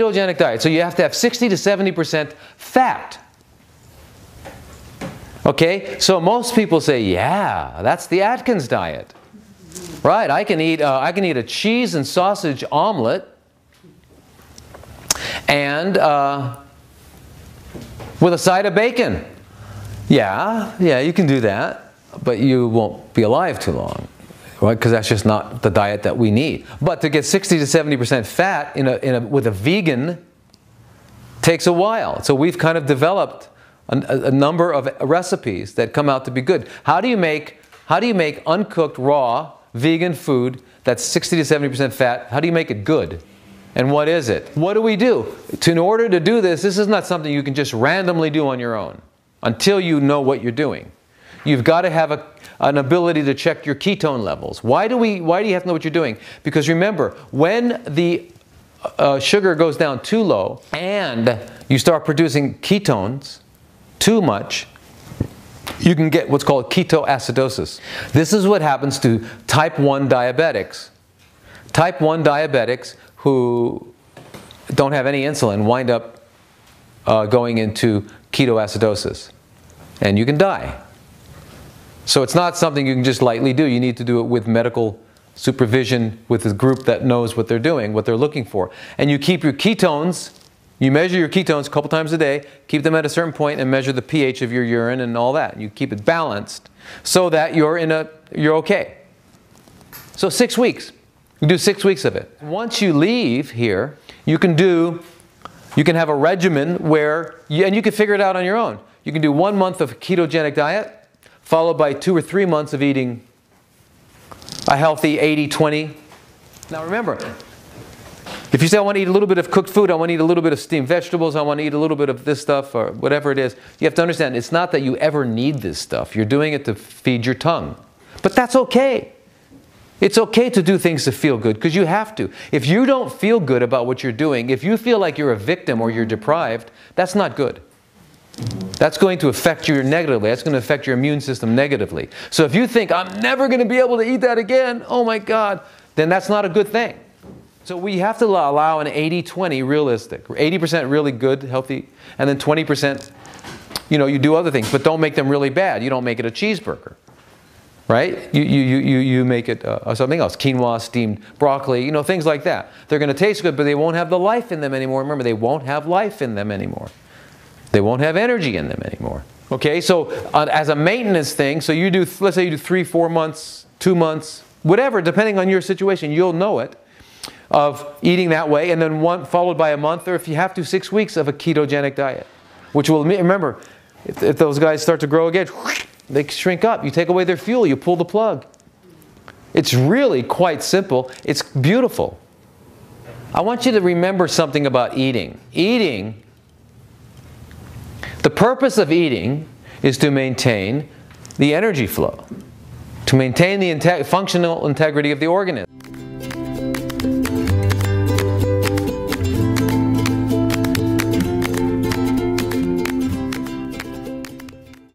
ketogenic diet. So you have to have 60 to 70% fat. Okay, so most people say, yeah, that's the Atkins diet. Right, I can eat a cheese and sausage omelet and with a side of bacon. Yeah, you can do that, but you won't be alive too long, right? Because that's just not the diet that we need. But to get 60 to 70% fat with a vegan takes a while. So we've kind of developed a number of recipes that come out to be good. How do you make uncooked raw vegan food that's 60 to 70% fat? How do you make it good? And what is it? What do we do? In order to do this, this is not something you can just randomly do on your own until you know what you're doing. You've got to have an ability to check your ketone levels. Why do you have to know what you're doing? Because remember, when the sugar goes down too low and you start producing ketones too much, you can get what's called ketoacidosis. This is what happens to type 1 diabetics. Type 1 diabetics who don't have any insulin wind up going into ketoacidosis, and you can die. So it's not something you can just lightly do. You need to do it with medical supervision, with a group that knows what they're doing, what they're looking for. And you keep your ketones. You measure your ketones a couple times a day, keep them at a certain point, and measure the pH of your urine and all that. You keep it balanced so that you're okay. So 6 weeks. You do 6 weeks of it. Once you leave here, you can have a regimen where, and you can figure it out on your own. You can do 1 month of a ketogenic diet, followed by 2 or 3 months of eating a healthy 80-20. Now remember, if you say, I want to eat a little bit of cooked food, I want to eat a little bit of steamed vegetables, I want to eat a little bit of this stuff, or whatever it is, you have to understand, it's not that you ever need this stuff. You're doing it to feed your tongue. But that's okay. It's okay to do things to feel good, because you have to. If you don't feel good about what you're doing, if you feel like you're a victim or you're deprived, that's not good. That's going to affect you negatively. That's going to affect your immune system negatively. So if you think, I'm never going to be able to eat that again, oh my God, then that's not a good thing. So we have to allow an 80-20 realistic. 80% really good, healthy, and then 20%, you do other things, but don't make them really bad. You don't make it a cheeseburger, right? You make it something else, quinoa, steamed broccoli, things like that. They're going to taste good, but they won't have the life in them anymore. Remember, they won't have life in them anymore. They won't have energy in them anymore. Okay, so as a maintenance thing, so let's say you do 3, 4 months, 2 months, whatever, depending on your situation, you'll know it, of eating that way, and then followed by a month, or if you have to, 6 weeks of a ketogenic diet, which will, remember, if those guys start to grow again, they shrink up. You take away their fuel, you pull the plug. It's really quite simple. It's beautiful. I want you to remember something about eating. The purpose of eating is to maintain the energy flow, to maintain the functional integrity of the organism.